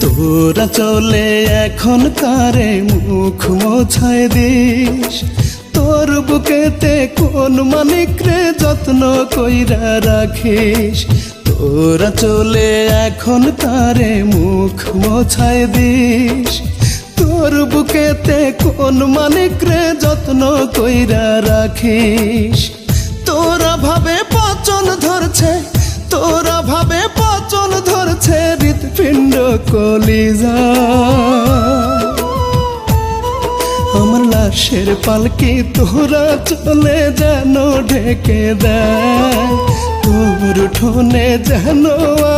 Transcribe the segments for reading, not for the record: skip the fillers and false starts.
তোরা চলে এখন কারে মুখ মোছায় দিস, তোর বুকেতে কোন মানিক রে যত্ন কইরা রাখিস। তোরা চলে এখন কারে মুখ মোছায় দিস, তোর বুকেতে কোন মানিক রে যত্ন কইরা রাখিস। তোরা ভাবে পচন ধরছে, তোরা ভাবে পচন ধরছে হৃৎপিণ্ড কলিজা। আমার লাশের পালকি তোরা চলে যেন ঢেকে দেয়, তোর উঠোনে যেন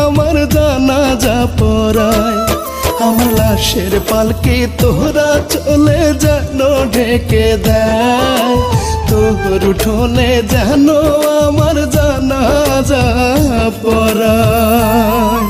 আমার জানাজা পড়ায়। আমার লাশের পালকি তোরা চলে যেন ঢেকে দেয়, তোর উঠোনে যেন আমার জানাজা পড়ায়।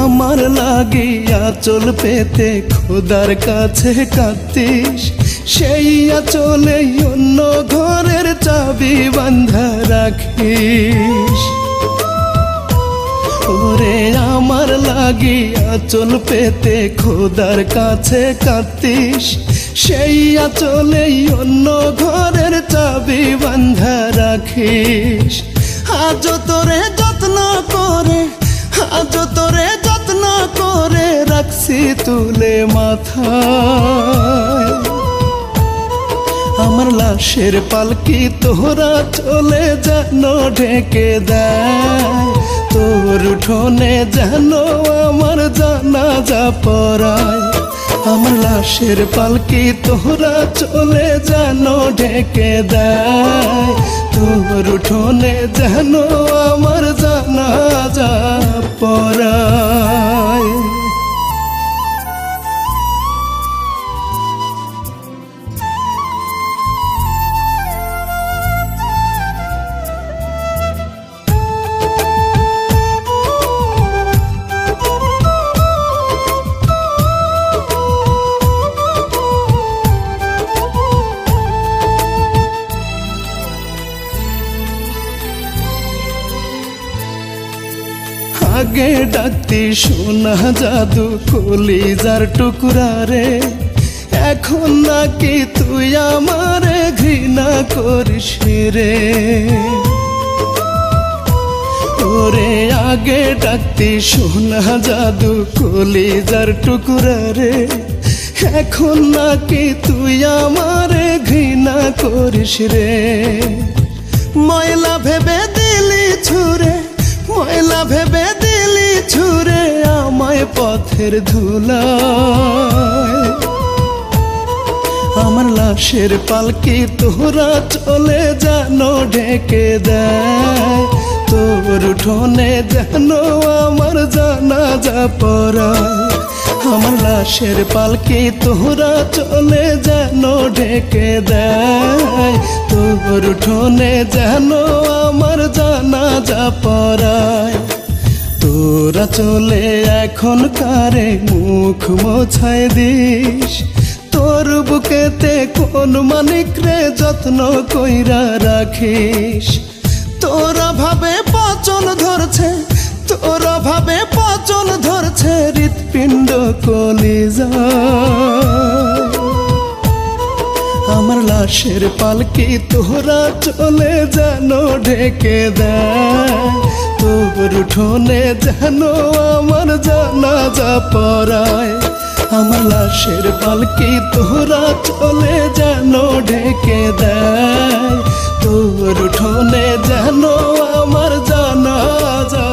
আমার লাগিয়া চল পেতে খোদার কাছে কাঁদতিস, সেই আঁচলে অন্য ঘরের চাবি বান্ধা রাখিস। ওরে আমার লাগিয়া চল পেতে খোদার কাছে কাঁদতিস, সেই আঁচলে অন্য ঘরের চাবি বান্ধা রাখিস। আজ তোরে যত্ন করে, আজ তোরে যত্ন করে রাখছি তুলে মাথায়। আমার লাশের পালকি তোরা চলে যেন ঢেকে দেয়, তোর উঠোনে যেন আমার জানাজা পড়ায়। আমার লাশের পালকি তোরা চলে যেন ঢেকে দেয়, তোর উঠোনে যেন আমার জানাজা পড়ায়। আগে ডাকতি সোনা জাদু কলিজার টুকরা রে, এখন নাকি তুই আমারে ঘৃণা করিস রে। ওরে আগে ডাকতি সোনা জাদু কলিজার টুকরা রে, এখন নাকি তুই আমারে ঘৃণা করিস রে। ময়লা ভেবে দিলি ছুঁড়ে, ময়লা ভেবে দিলি ছুঁড়ে আমায় পথের ধুলায়। আমার লাশের পালকি তোরা চলে যেন ঢেকে দেয়, তোর উঠোনে যেন আমার জানাজা পড়ায়। আমার লাশের পালকি তোরা চলে যেন ঢেকে দেয়, তোর উঠোনে যেন আমার জানাজা পড়ায়। তোরা চলে এখন কারে মুখ মোছায় দিস, তোর বুকেতে কোন মানিক রে যত্ন কইরা রাখিস। তোরা ভাবে পচন ধরছে, তোরা ভাবে পচন ধরছে হৃৎপিণ্ড কলিজা। আমার লাশের পালকি তোরা চলে যেন ঢেকে দেয়, তোর উঠোনে যেন আমার জানাজা পড়ায়। আমার লাশের পালকি তোরা চলে যেন ঢেকে দেয়, তোর উঠোনে যেন আমার জানাজা